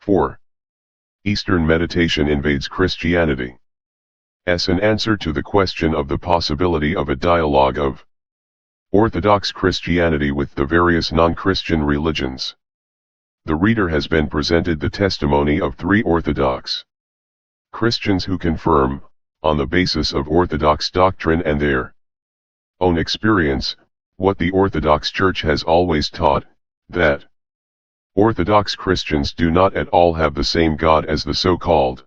4. Eastern meditation invades Christianity. As an answer to the question of the possibility of a dialogue of Orthodox Christianity with the various non-Christian religions, the reader has been presented the testimony of 3 Orthodox Christians who confirm, on the basis of Orthodox doctrine and their own experience, what the Orthodox Church has always taught, that Orthodox Christians do not at all have the same God as the so-called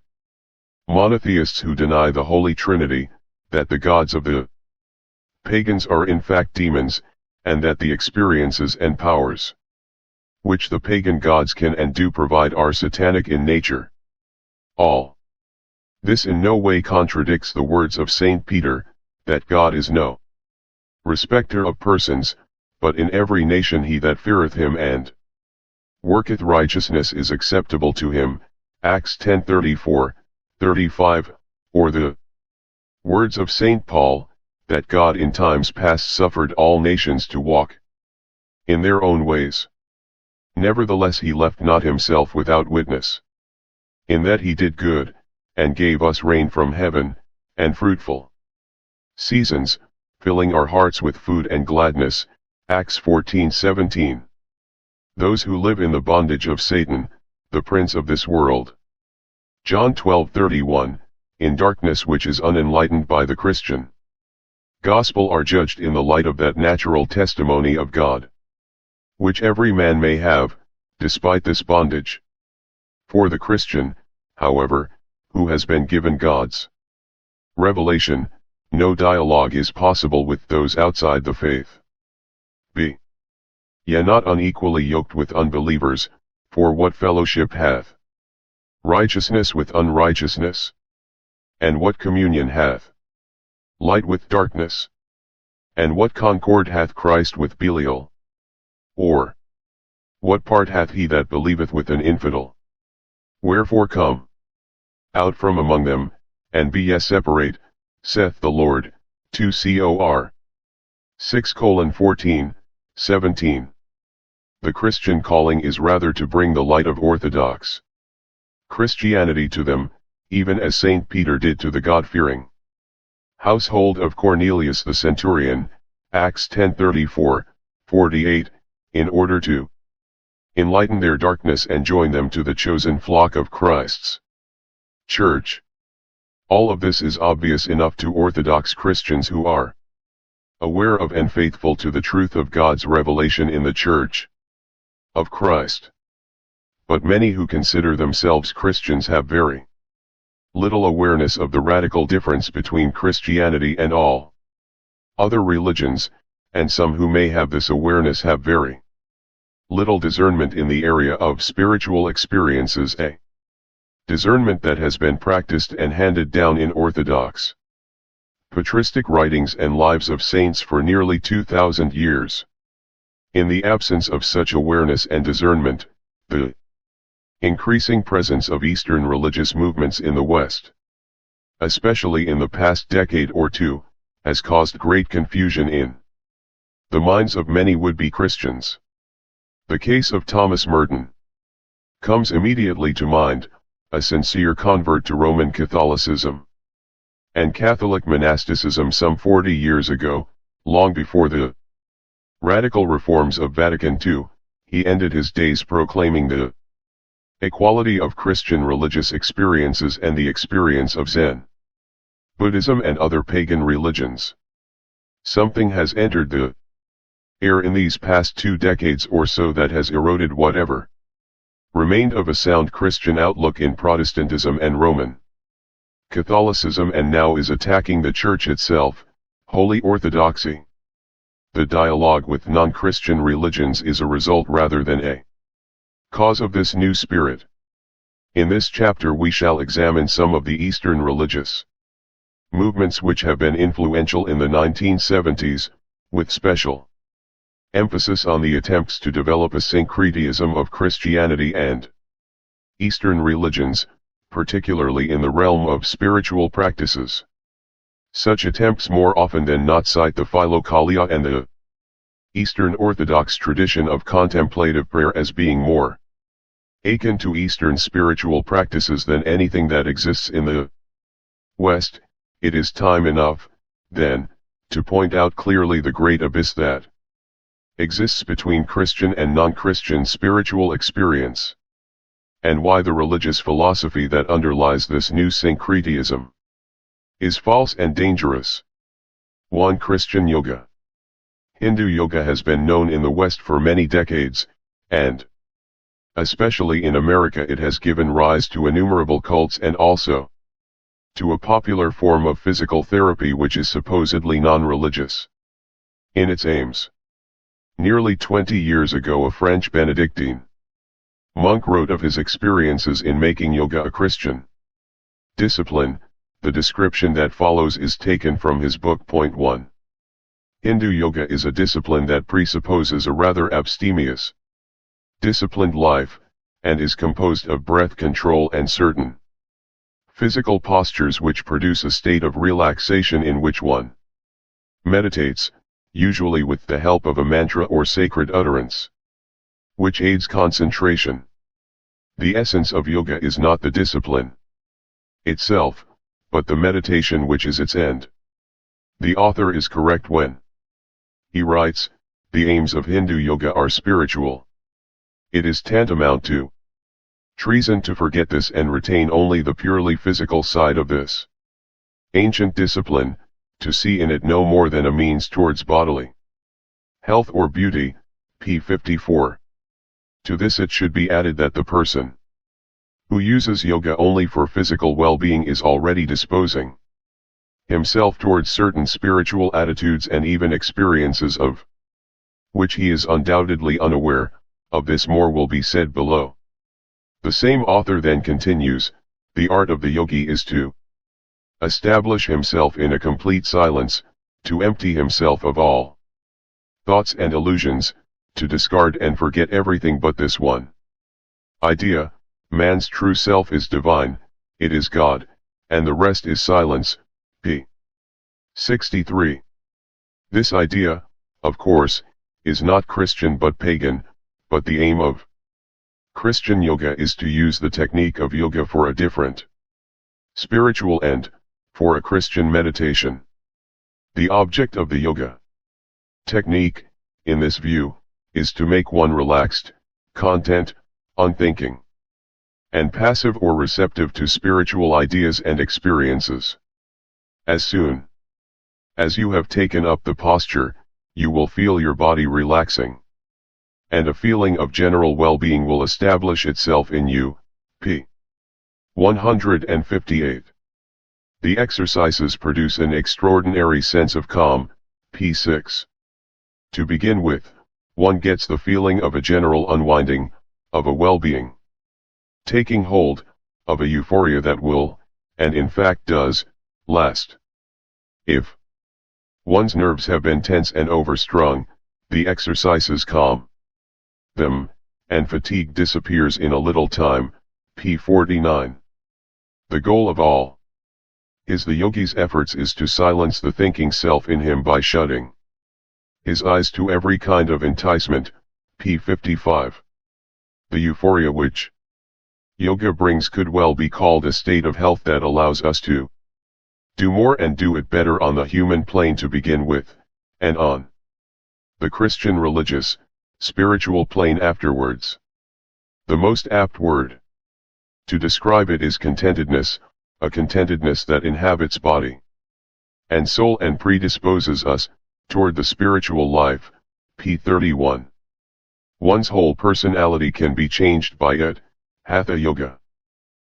monotheists who deny the Holy Trinity, that the gods of the pagans are in fact demons, and that the experiences and powers which the pagan gods can and do provide are satanic in nature. All this in no way contradicts the words of St. Peter, that God is no respecter of persons, but in every nation he that feareth him and worketh righteousness is acceptable to him, Acts 10:34, 35, or the words of St. Paul, that God in times past suffered all nations to walk in their own ways. Nevertheless he left not himself without witness, in that he did good, and gave us rain from heaven, and fruitful seasons, filling our hearts with food and gladness, Acts 14:17. Those who live in the bondage of Satan, the prince of this world, John 12:31, in darkness which is unenlightened by the Christian gospel are judged in the light of that natural testimony of God, which every man may have, despite this bondage. For the Christian, however, who has been given God's revelation, no dialogue is possible with those outside the faith. b. Yea, not unequally yoked with unbelievers, for what fellowship hath righteousness with unrighteousness? And what communion hath light with darkness? And what concord hath Christ with Belial? Or what part hath he that believeth with an infidel? Wherefore come out from among them, and be ye separate, saith the Lord. 2 Cor 6:14, 17. The Christian calling is rather to bring the light of Orthodox Christianity to them, even as St. Peter did to the God-fearing household of Cornelius the centurion, Acts 10:34, 48, in order to enlighten their darkness and join them to the chosen flock of Christ's Church. All of this is obvious enough to Orthodox Christians who are aware of and faithful to the truth of God's revelation in the Church of Christ. But many who consider themselves Christians have very little awareness of the radical difference between Christianity and all other religions, and some who may have this awareness have very little discernment in the area of spiritual experiences, a discernment that has been practiced and handed down in Orthodox patristic writings and lives of saints for nearly 2,000 years. In the absence of such awareness and discernment, the increasing presence of Eastern religious movements in the West, especially in the past decade or two, has caused great confusion in the minds of many would-be Christians. The case of Thomas Merton comes immediately to mind, a sincere convert to Roman Catholicism and Catholic monasticism some 40 years ago, long before the radical reforms of Vatican II. He ended his days proclaiming the equality of Christian religious experiences and the experience of Zen, Buddhism and other pagan religions. Something has entered the air in these past 2 decades or so that has eroded whatever remained of a sound Christian outlook in Protestantism and Roman Catholicism, and now is attacking the Church itself, Holy Orthodoxy. The dialogue with non-Christian religions is a result rather than a cause of this new spirit. In this chapter we shall examine some of the Eastern religious movements which have been influential in the 1970s, with special emphasis on the attempts to develop a syncretism of Christianity and Eastern religions, particularly in the realm of spiritual practices. Such attempts more often than not cite the Philokalia and the Eastern Orthodox tradition of contemplative prayer as being more akin to Eastern spiritual practices than anything that exists in the West. It is time enough, then, to point out clearly the great abyss that exists between Christian and non-Christian spiritual experience, and why the religious philosophy that underlies this new syncretism is false and dangerous. 1. Christian Yoga. Hindu yoga has been known in the West for many decades, and, especially in America, it has given rise to innumerable cults and also to a popular form of physical therapy which is supposedly non-religious in its aims. Nearly 20 years ago, a French Benedictine monk wrote of his experiences in making yoga a Christian discipline. The description that follows is taken from his book. 1. Hindu yoga is a discipline that presupposes a rather abstemious, disciplined life, and is composed of breath control and certain physical postures which produce a state of relaxation in which one meditates, usually with the help of a mantra or sacred utterance, which aids concentration. The essence of yoga is not the discipline itself, but the meditation which is its end. The author is correct when he writes, the aims of Hindu yoga are spiritual. It is tantamount to treason to forget this and retain only the purely physical side of this ancient discipline, to see in it no more than a means towards bodily health or beauty. P. 54. To this it should be added that the person who uses yoga only for physical well-being is already disposing himself towards certain spiritual attitudes and even experiences of which he is undoubtedly unaware. Of this more will be said below. The same author then continues, the art of the yogi is to establish himself in a complete silence, to empty himself of all thoughts and illusions, to discard and forget everything but this one idea: man's true self is divine, it is God, and the rest is silence. P. 63. This idea, of course, is not Christian but pagan, but the aim of Christian yoga is to use the technique of yoga for a different spiritual end, for a Christian meditation. The object of the yoga technique, in this view, is to make one relaxed, content, unthinking, and passive or receptive to spiritual ideas and experiences. As soon as you have taken up the posture, you will feel your body relaxing, and a feeling of general well-being will establish itself in you. P. 158. The exercises produce an extraordinary sense of calm. P. 6. To begin with, one gets the feeling of a general unwinding, of a well-being taking hold, of a euphoria that will, and in fact does, last. If one's nerves have been tense and overstrung, the exercises calm them, and fatigue disappears in a little time. P. 49. The goal of all the yogi's efforts is to silence the thinking self in him by shutting his eyes to every kind of enticement. P. 55. The euphoria which yoga brings could well be called a state of health that allows us to do more and do it better on the human plane to begin with, and on the Christian religious, spiritual plane afterwards. The most apt word to describe it is contentedness, a contentedness that inhabits body and soul and predisposes us toward the spiritual life. P. 31. One's whole personality can be changed by it. Hatha yoga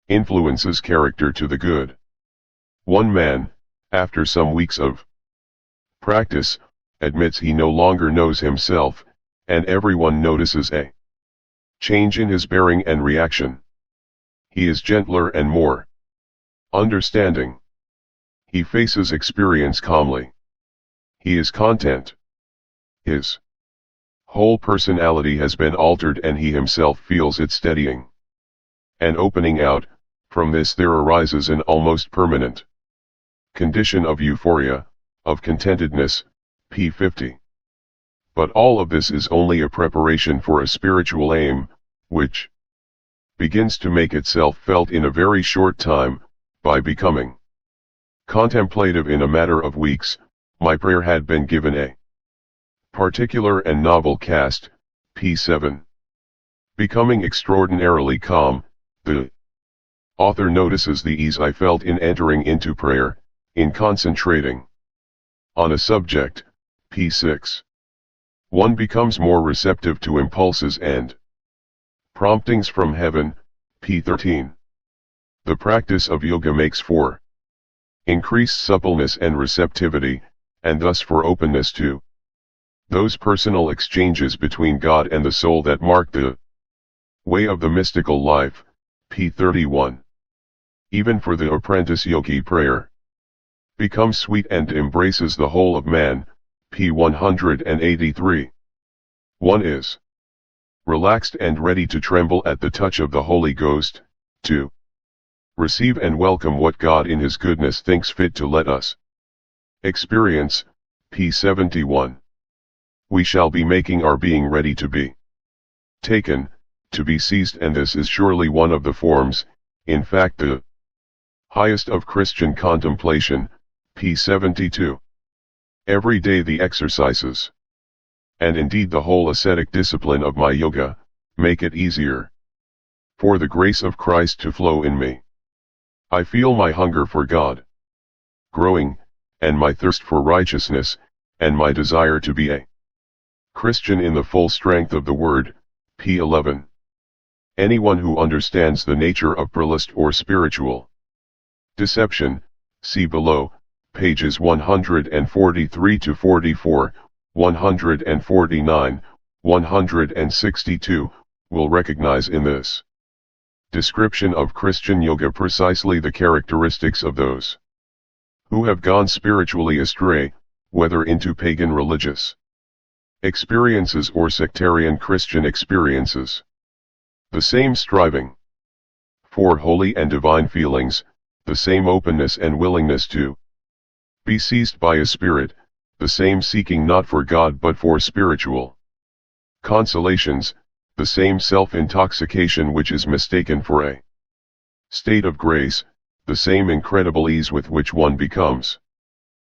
influences character to the good. One man, after some weeks of practice, admits he no longer knows himself, and everyone notices a change in his bearing and reaction. He is gentler and more understanding. He faces experience calmly. He is content. His whole personality has been altered and he himself feels it steadying and opening out. From this there arises an almost permanent condition of euphoria, of contentedness. P. 50. But all of this is only a preparation for a spiritual aim, which begins to make itself felt in a very short time, by becoming contemplative in a matter of weeks. My prayer had been given a particular and novel cast, p7. Becoming extraordinarily calm, the author notices the ease I felt in entering into prayer, in concentrating on a subject, p6. One becomes more receptive to impulses and promptings from heaven, p13. The practice of yoga makes for increased suppleness and receptivity, and thus for openness to those personal exchanges between God and the soul that mark the way of the mystical life, p31. Even for the apprentice yogi, prayer becomes sweet and embraces the whole of man, p183. One is relaxed and ready to tremble at the touch of the Holy Ghost, to receive and welcome what God in His goodness thinks fit to let us experience, p71. We shall be making our being ready to be taken, to be seized, and this is surely one of the forms, in fact the highest of Christian contemplation, p72. Every day the exercises, and indeed the whole ascetic discipline of my yoga, make it easier for the grace of Christ to flow in me. I feel my hunger for God growing, and my thirst for righteousness, and my desire to be a Christian in the full strength of the word, p11. Anyone who understands the nature of prelust or spiritual deception, see below, pages 143 to 44, 149, 162, will recognize in this description of Christian yoga precisely the characteristics of those who have gone spiritually astray, whether into pagan religious experiences or sectarian Christian experiences. The same striving for holy and divine feelings, the same openness and willingness to be seized by a spirit, the same seeking not for God but for spiritual consolations, the same self-intoxication which is mistaken for a state of grace, the same incredible ease with which one becomes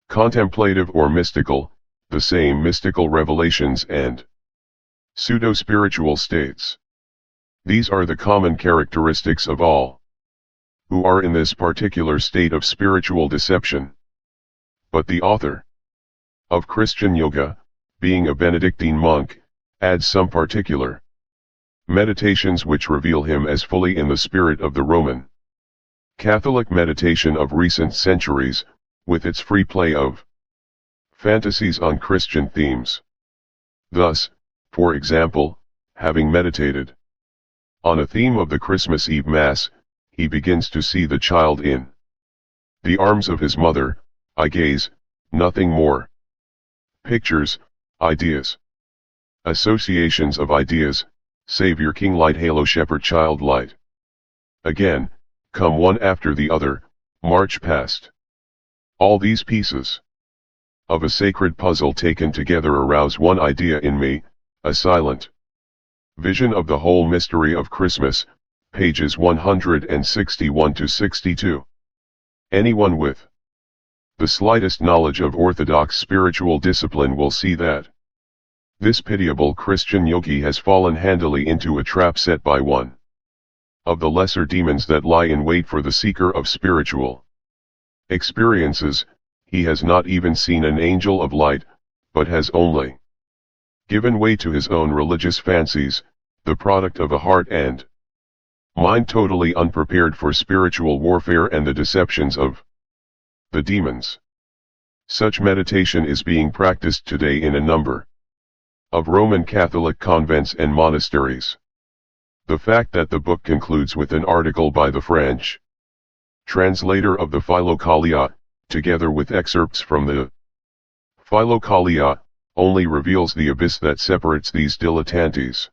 contemplative or mystical, the same mystical revelations and pseudo-spiritual states. These are the common characteristics of all who are in this particular state of spiritual deception. But the author of Christian Yoga, being a Benedictine monk, adds some particular meditations which reveal him as fully in the spirit of the Roman Catholic meditation of recent centuries, with its free play of fantasies on Christian themes. Thus, for example, having meditated on a theme of the Christmas Eve Mass, he begins to see the child in the arms of his mother. I gaze, nothing more. Pictures, ideas, associations of ideas, Savior King Light Halo Shepherd Child Light. Again, come one after the other, march past. All these pieces of a sacred puzzle taken together arouse one idea in me, a silent vision of the whole mystery of Christmas, pages 161 to 62. Anyone with the slightest knowledge of orthodox spiritual discipline will see that this pitiable Christian yogi has fallen handily into a trap set by one of the lesser demons that lie in wait for the seeker of spiritual experiences. He has not even seen an angel of light, but has only given way to his own religious fancies, the product of a heart and mind totally unprepared for spiritual warfare and the deceptions of the demons. Such meditation is being practiced today in a number of Roman Catholic convents and monasteries. The fact that the book concludes with an article by the French translator of the Philokalia, together with excerpts from the Philokalia, only reveals the abyss that separates these dilettantes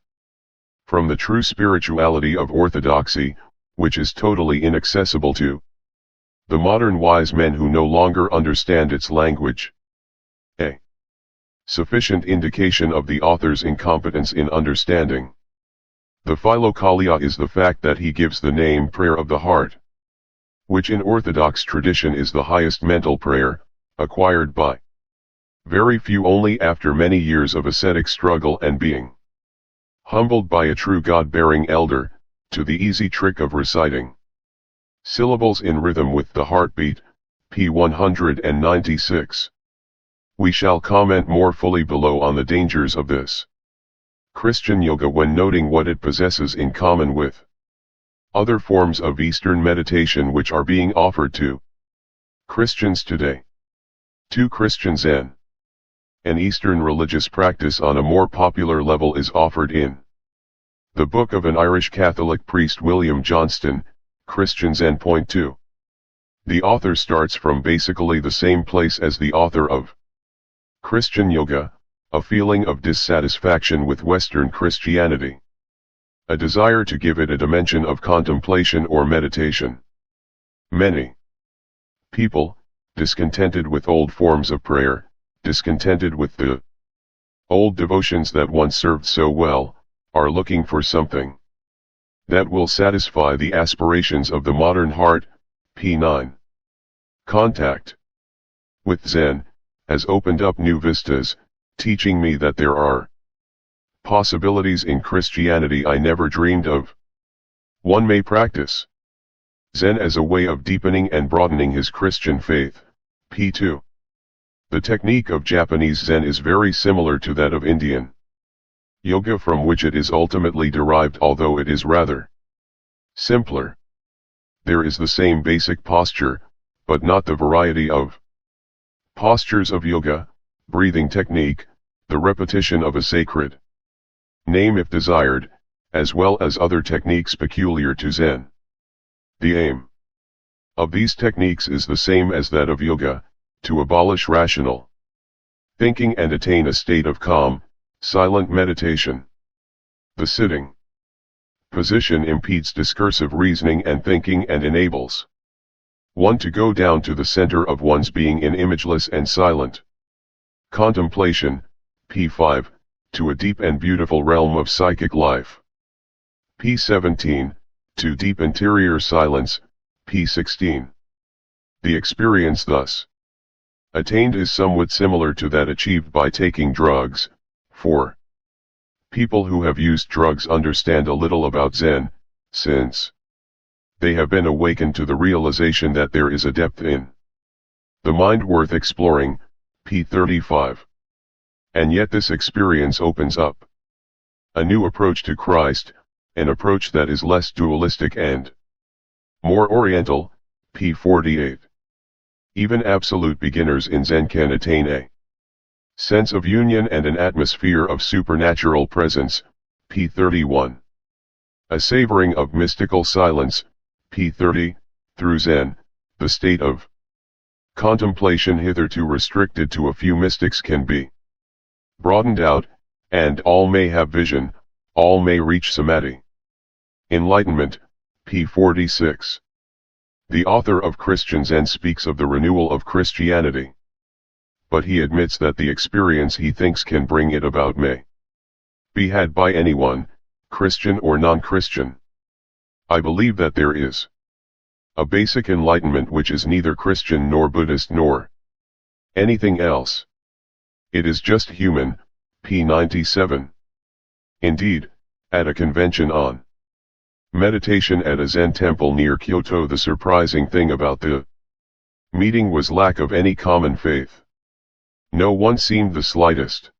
from the true spirituality of orthodoxy, which is totally inaccessible to the modern wise men who no longer understand its language. A sufficient indication of the author's incompetence in understanding The philokalia is the fact that he gives the name prayer of the heart, which in Orthodox tradition is the highest mental prayer, acquired by very few only after many years of ascetic struggle and being humbled by a true God-bearing elder, to the easy trick of reciting syllables in rhythm with the heartbeat, p. 196. We shall comment more fully below on the dangers of this Christian yoga when noting what it possesses in common with other forms of Eastern meditation which are being offered to Christians today. 2. Christian Zen. An Eastern religious practice on a more popular level is offered in the book of an Irish Catholic priest William Johnston, Christian Zen. Point 2. The author starts from basically the same place as the author of Christian Yoga, a feeling of dissatisfaction with Western Christianity, a desire to give it a dimension of contemplation or meditation. Many people, discontented with old forms of prayer, discontented with the old devotions that once served so well, are looking for something that will satisfy the aspirations of the modern heart. p. 9. Contact with Zen has opened up new vistas, teaching me that there are possibilities in Christianity I never dreamed of. One may practice Zen as a way of deepening and broadening his Christian faith. p. 2. The technique of Japanese Zen is very similar to that of Indian yoga, from which it is ultimately derived, although it is rather simpler. There is the same basic posture, but not the variety of postures of yoga, breathing technique, the repetition of a sacred name if desired, as well as other techniques peculiar to Zen. The aim of these techniques is the same as that of yoga, to abolish rational thinking and attain a state of calm, silent meditation. The sitting position impedes discursive reasoning and thinking and enables one to go down to the center of one's being in imageless and silent contemplation. p. 5, to a deep and beautiful realm of psychic life. p. 17, to deep interior silence. p. 16. The experience thus attained is somewhat similar to that achieved by taking drugs, for people who have used drugs understand a little about Zen, since they have been awakened to the realization that there is a depth in the mind worth exploring. p. 35. And yet this experience opens up a new approach to Christ, an approach that is less dualistic and more oriental. p. 48. Even absolute beginners in Zen can attain a sense of union and an atmosphere of supernatural presence. p. 31. A savoring of mystical silence. p. 30. Through Zen, the state of contemplation hitherto restricted to a few mystics can be broadened out, and all may have vision, all may reach samadhi. Enlightenment. p. 46. The author of Christian Zen speaks of the renewal of Christianity, but he admits that the experience he thinks can bring it about may be had by anyone, Christian or non-Christian. I believe that there is a basic enlightenment which is neither Christian nor Buddhist nor anything else. It is just human. p. 97. Indeed, at a convention on meditation at a Zen temple near Kyoto, the surprising thing about the meeting was lack of any common faith. No one seemed the slightest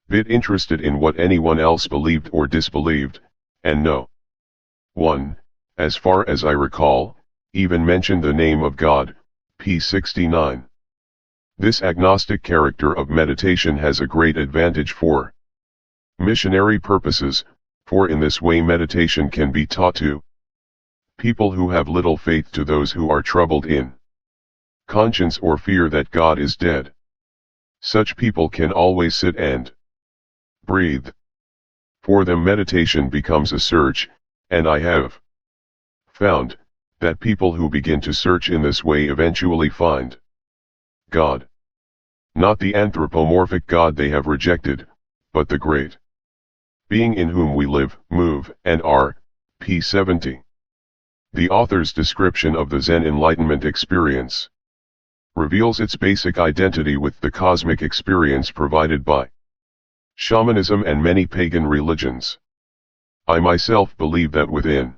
bit interested in what anyone else believed or disbelieved, and no one, as far as I recall, even mentioned the name of God. p. 69. This agnostic character of meditation has a great advantage for missionary purposes, for in this way meditation can be taught to people who have little faith, to those who are troubled in conscience or fear that God is dead. Such people can always sit and breathe. For them meditation becomes a search, and I have found that people who begin to search in this way eventually find God. Not the anthropomorphic God they have rejected, but the great being in whom we live, move, and are, p. 70. The author's description of the Zen enlightenment experience reveals its basic identity with the cosmic experience provided by shamanism and many pagan religions. I myself believe that within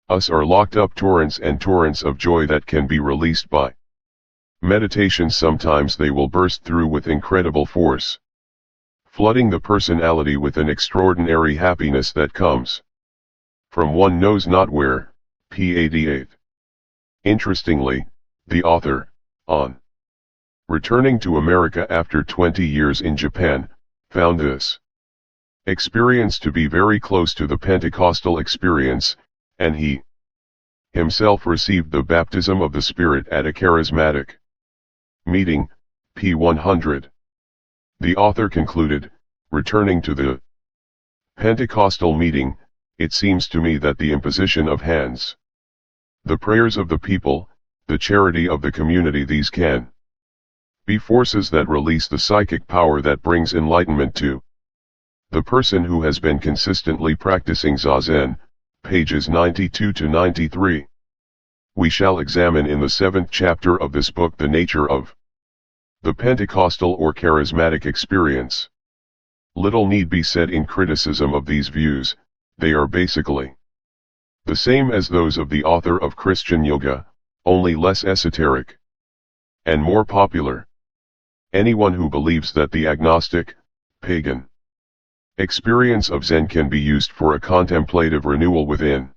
us are locked up torrents and torrents of joy that can be released by meditation. Sometimes they will burst through with incredible force, flooding the personality with an extraordinary happiness that comes from one knows not where, p. 88. Interestingly, the author, on returning to America after 20 years in Japan, found this experience to be very close to the Pentecostal experience, and he himself received the baptism of the Spirit at a charismatic meeting, p. 100. The author concluded, returning to the Pentecostal meeting, it seems to me that the imposition of hands, the prayers of the people, the charity of the community, these can be forces that release the psychic power that brings enlightenment to the person who has been consistently practicing Zazen, pages 92 to 93. We shall examine in the 7th chapter of this book the nature of the Pentecostal or charismatic experience. Little need be said in criticism of these views. They are basically the same as those of the author of Christian Yoga, only less esoteric and more popular. Anyone who believes that the agnostic, pagan experience of Zen can be used for a contemplative renewal within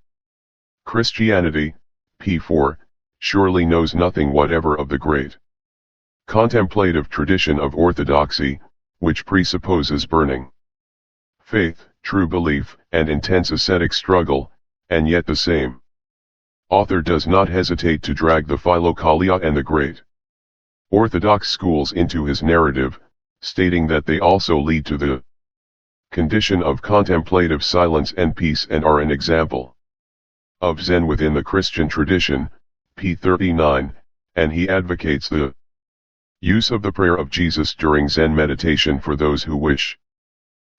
Christianity, p. 4, surely knows nothing whatever of the great contemplative tradition of Orthodoxy, which presupposes burning faith, true belief, and intense ascetic struggle, and yet the same author does not hesitate to drag the Philokalia and the great Orthodox schools into his narrative, stating that they also lead to the condition of contemplative silence and peace and are an example of Zen within the Christian tradition, p. 39, and he advocates the use of the prayer of Jesus during Zen meditation for those who wish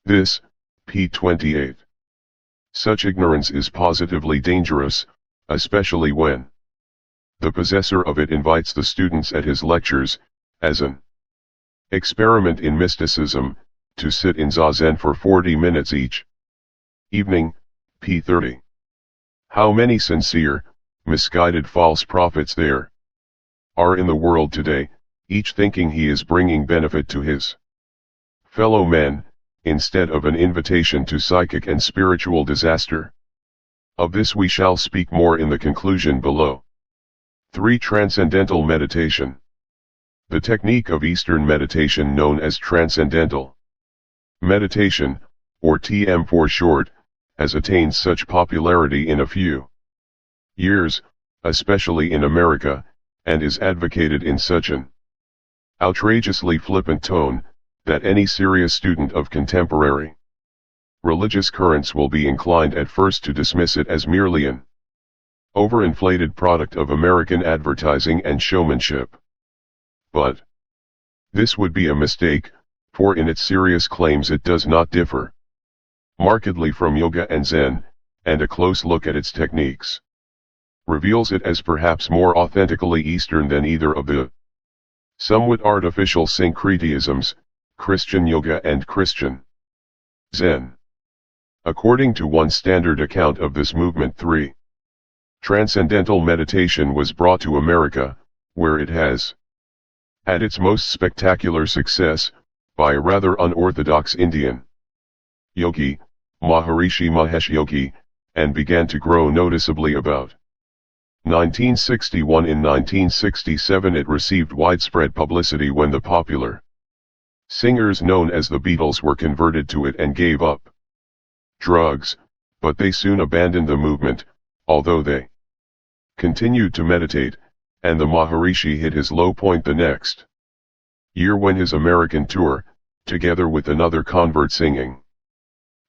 this, p. 28. Such ignorance is positively dangerous, especially when the possessor of it invites the students at his lectures, as an experiment in mysticism, to sit in Zazen for 40 minutes each evening, p. 30. How many sincere, misguided false prophets there are in the world today, each thinking he is bringing benefit to his fellow men, instead of an invitation to psychic and spiritual disaster. Of this we shall speak more in the conclusion below. 3. Transcendental meditation. The technique of Eastern meditation known as transcendental meditation, or TM for short, has attained such popularity in a few years, especially in America, and is advocated in such an outrageously flippant tone, that any serious student of contemporary religious currents will be inclined at first to dismiss it as merely an overinflated product of American advertising and showmanship. But this would be a mistake, for in its serious claims it does not differ markedly from yoga and Zen, and a close look at its techniques reveals it as perhaps more authentically Eastern than either of the somewhat artificial syncretisms, Christian yoga and Christian Zen. According to one standard account of this movement, 3. Transcendental meditation was brought to America, where it has had its most spectacular success, by a rather unorthodox Indian yogi, Maharishi Mahesh Yogi, and began to grow noticeably about 1961. In 1967 it received widespread publicity when the popular singers known as the Beatles were converted to it and gave up drugs, but they soon abandoned the movement, although they continued to meditate, and the Maharishi hit his low point the next year when his American tour, together with another convert singing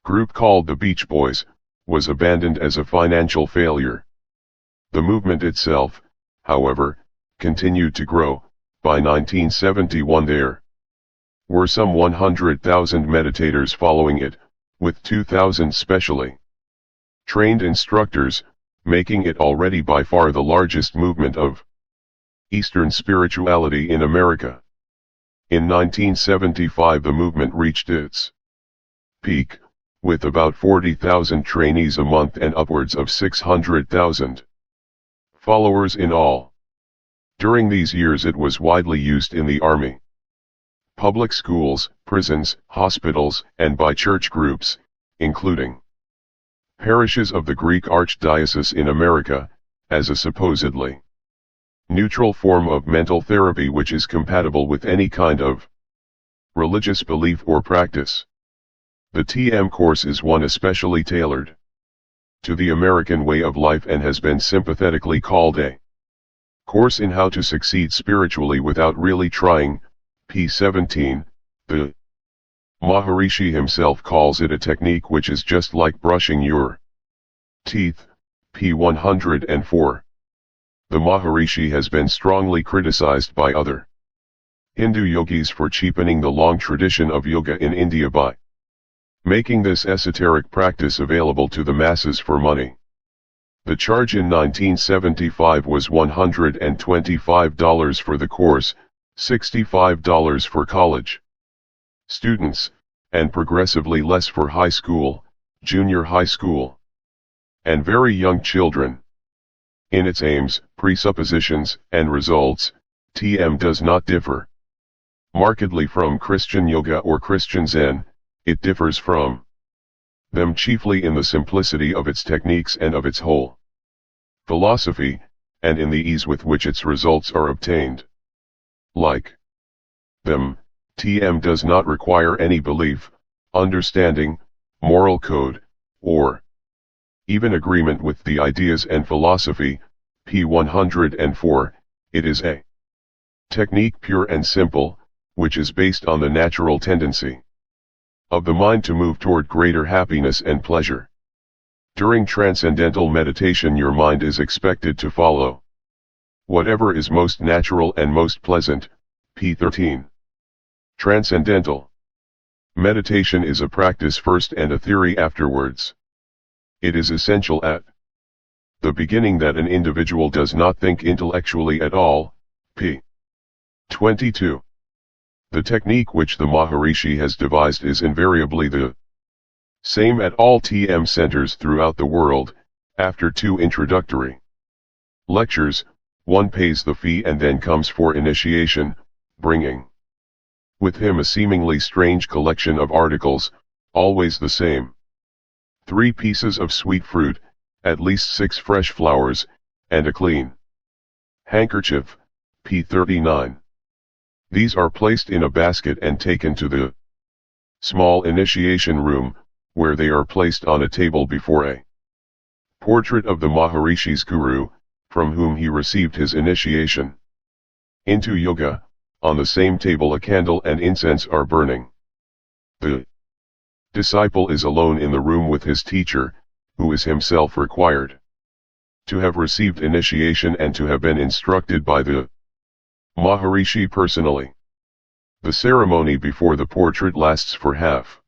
group called the Beach Boys, was abandoned as a financial failure. The movement itself, however, continued to grow. By 1971 there were some 100,000 meditators following it, with 2,000 specially trained instructors, making it already by far the largest movement of Eastern spirituality in America. In 1975 the movement reached its peak, with about 40,000 trainees a month and upwards of 600,000 followers in all. During these years it was widely used in the army, public schools, prisons, hospitals, and by church groups, including parishes of the Greek Archdiocese in America, as a supposedly neutral form of mental therapy which is compatible with any kind of religious belief or practice. The TM course is one especially tailored to the American way of life and has been sympathetically called a course in how to succeed spiritually without really trying. P17, the Maharishi himself calls it a technique which is just like brushing your teeth. P104. The Maharishi has been strongly criticized by other Hindu yogis for cheapening the long tradition of yoga in India by making this esoteric practice available to the masses for money. The charge in 1975 was $125 for the course, $65 for college students, and progressively less for high school, junior high school, and very young children. In its aims, presuppositions, and results, TM does not differ markedly from Christian yoga or Christian Zen. It differs from them chiefly in the simplicity of its techniques and of its whole philosophy, and in the ease with which its results are obtained. Like them, TM does not require any belief, understanding, moral code, or even agreement with the ideas and philosophy. P104, it is a technique pure and simple, which is based on the natural tendency of the mind to move toward greater happiness and pleasure. During transcendental meditation your mind is expected to follow whatever is most natural and most pleasant. P13. Transcendental meditation is a practice first and a theory afterwards. It is essential at the beginning that an individual does not think intellectually at all. P. 22. The technique which the Maharishi has devised is invariably the same at all TM centers throughout the world. After 2 introductory lectures, one pays the fee and then comes for initiation, bringing with him a seemingly strange collection of articles, always the same: 3 pieces of sweet fruit, at least 6 fresh flowers, and a clean handkerchief. P39. These are placed in a basket and taken to the small initiation room, where they are placed on a table before a portrait of the Maharishi's guru, from whom he received his initiation into yoga. On the same table a candle and incense are burning. The disciple is alone in the room with his teacher, who is himself required to have received initiation and to have been instructed by the Maharishi personally. The ceremony before the portrait lasts for half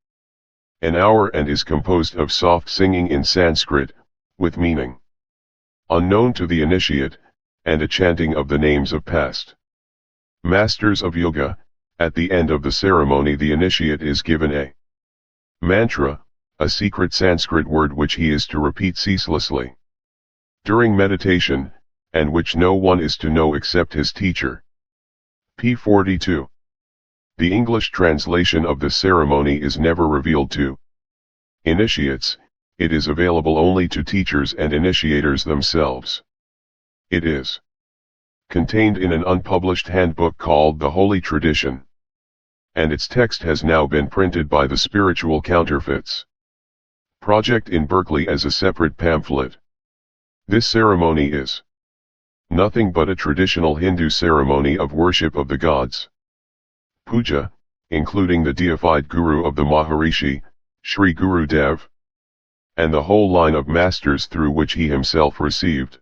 an hour and is composed of soft singing in Sanskrit, with meaning unknown to the initiate, and a chanting of the names of past masters of yoga. At the end of the ceremony the initiate is given a mantra, a secret Sanskrit word which he is to repeat ceaselessly during meditation, and which no one is to know except his teacher. P42. The English translation of this ceremony is never revealed to initiates, it is available only to teachers and initiators themselves. It is contained in an unpublished handbook called The Holy Tradition, and its text has now been printed by the Spiritual Counterfeits Project in Berkeley as a separate pamphlet. This ceremony is nothing but a traditional Hindu ceremony of worship of the gods. Puja, including the deified guru of the Maharishi, Sri Guru Dev, and the whole line of masters through which he himself received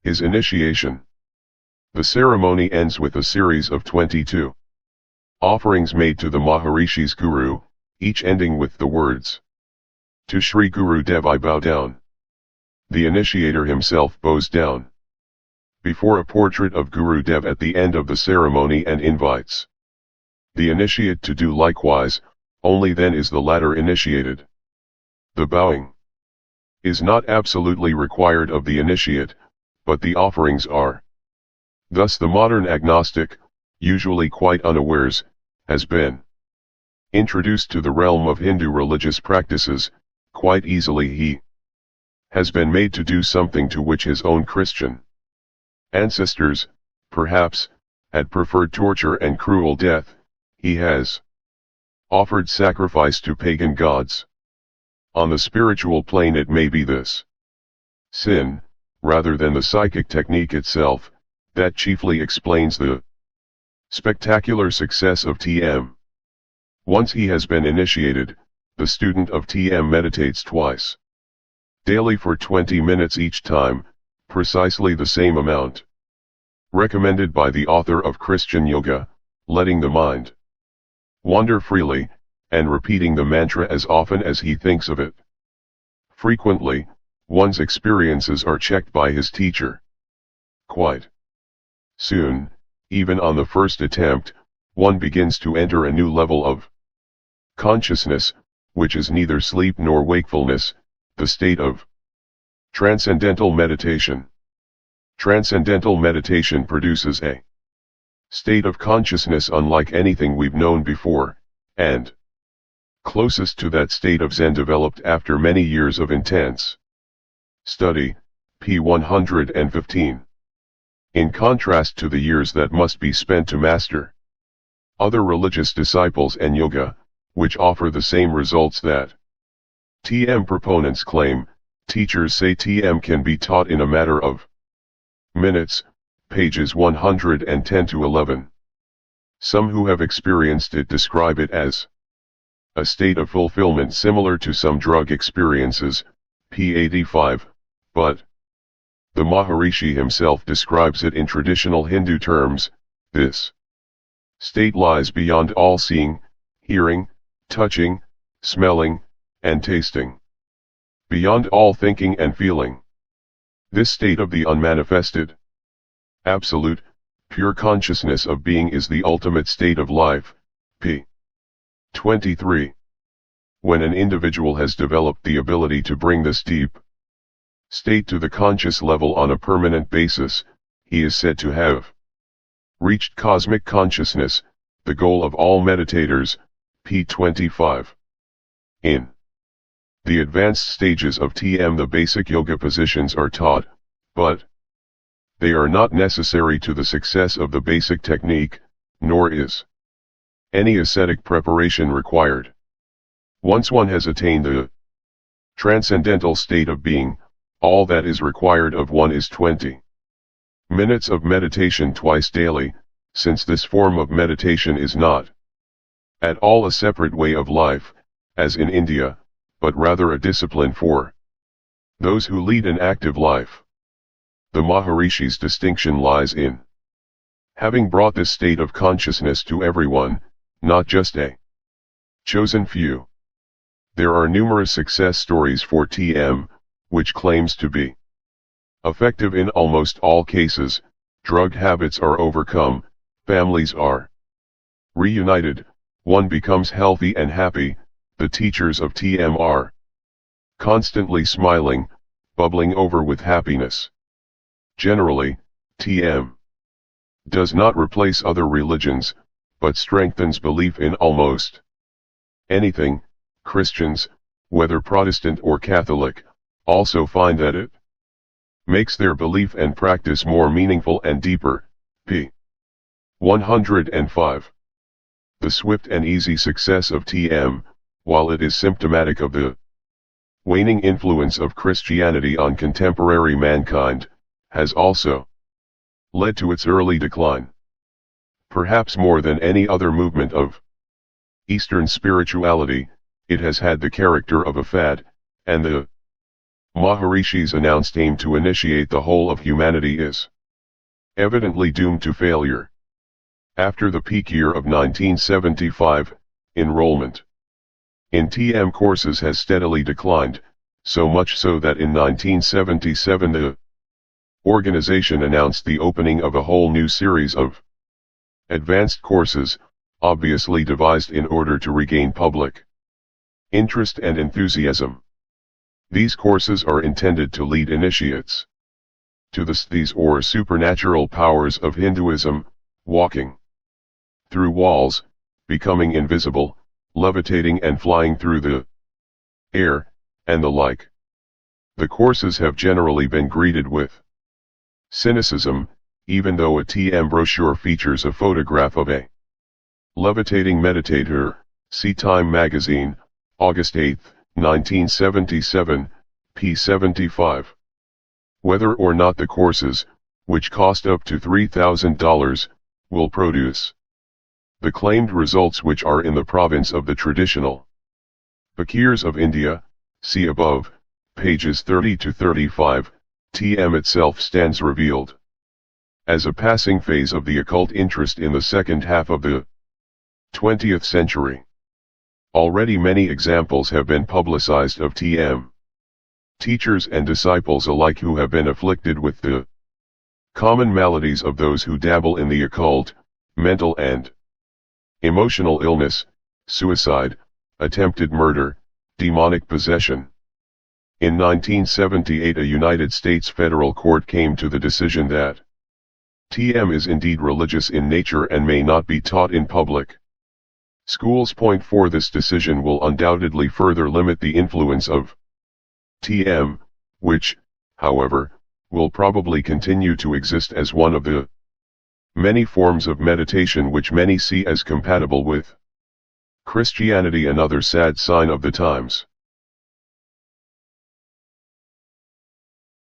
his initiation. The ceremony ends with a series of 22 offerings made to the Maharishi's guru, each ending with the words, To Sri Guru Dev I bow down. The initiator himself bows down before a portrait of Guru Dev at the end of the ceremony and invites the initiate to do likewise. Only then is the latter initiated. The bowing is not absolutely required of the initiate, but the offerings are. Thus the modern agnostic, usually quite unawares, has been introduced to the realm of Hindu religious practices. Quite easily he has been made to do something to which his own Christian ancestors, perhaps, had preferred torture and cruel death. He has offered sacrifice to pagan gods. On the spiritual plane it may be this sin, rather than the psychic technique itself, that chiefly explains the spectacular success of TM. Once he has been initiated, the student of TM meditates twice daily for 20 minutes each time, precisely the same amount recommended by the author of Christian Yoga, letting the mind wander freely, and repeating the mantra as often as he thinks of it. Frequently, one's experiences are checked by his teacher. Quite soon, even on the first attempt, one begins to enter a new level of consciousness, which is neither sleep nor wakefulness, the state of transcendental meditation. Transcendental meditation produces a state of consciousness unlike anything we've known before, and closest to that state of Zen developed after many years of intense study, p. 115. In contrast to the years that must be spent to master other religious disciples and yoga, which offer the same results that TM proponents claim, teachers say TM can be taught in a matter of minutes, pages 110 to 11. Some who have experienced it describe it as a state of fulfillment similar to some drug experiences, p. 85, but the Maharishi himself describes it in traditional Hindu terms. This state lies beyond all seeing, hearing, touching, smelling, and tasting. Beyond all thinking and feeling. This state of the unmanifested, absolute, pure consciousness of being is the ultimate state of life, p. 23. When an individual has developed the ability to bring this deep state to the conscious level on a permanent basis, he is said to have reached cosmic consciousness, the goal of all meditators, p. 25. In the advanced stages of TM the basic yoga positions are taught, but they are not necessary to the success of the basic technique, nor is any ascetic preparation required. Once one has attained the transcendental state of being, all that is required of one is 20 minutes of meditation twice daily, since this form of meditation is not at all a separate way of life, as in India, but rather a discipline for those who lead an active life. The Maharishi's distinction lies in having brought this state of consciousness to everyone, not just a chosen few. There are numerous success stories for TM, which claims to be effective in almost all cases. Drug habits are overcome, families are reunited, one becomes healthy and happy. The teachers of TM are constantly smiling, bubbling over with happiness. Generally, TM does not replace other religions, but strengthens belief in almost anything. Christians, whether Protestant or Catholic, also find that it makes their belief and practice more meaningful and deeper, p. 105. The swift and easy success of TM, while it is symptomatic of the waning influence of Christianity on contemporary mankind, has also led to its early decline. Perhaps more than any other movement of Eastern spirituality, it has had the character of a fad, and the Maharishi's announced aim to initiate the whole of humanity is evidently doomed to failure. After the peak year of 1975, enrollment in TM courses has steadily declined, so much so that in 1977 the organization announced the opening of a whole new series of advanced courses, obviously devised in order to regain public interest and enthusiasm. These courses are intended to lead initiates to the sthis or supernatural powers of Hinduism, walking through walls, becoming invisible, levitating and flying through the air, and the like. The courses have generally been greeted with cynicism, even though a TM brochure features a photograph of a levitating meditator. See Time magazine, August 8, 1977, p. 75. Whether or not the courses, which cost up to $3,000, will produce the claimed results which are in the province of the traditional fakirs of India, see above, pages 30 to 35, TM itself stands revealed as a passing phase of the occult interest in the second half of the 20th century. Already many examples have been publicized of TM teachers and disciples alike who have been afflicted with the common maladies of those who dabble in the occult, mental and emotional illness, suicide, attempted murder, demonic possession. In 1978 a United States federal court came to the decision that TM is indeed religious in nature and may not be taught in public schools. Point 4. This decision will undoubtedly further limit the influence of TM, which, however, will probably continue to exist as one of the many forms of meditation which many see as compatible with Christianity. Another sad sign of the times.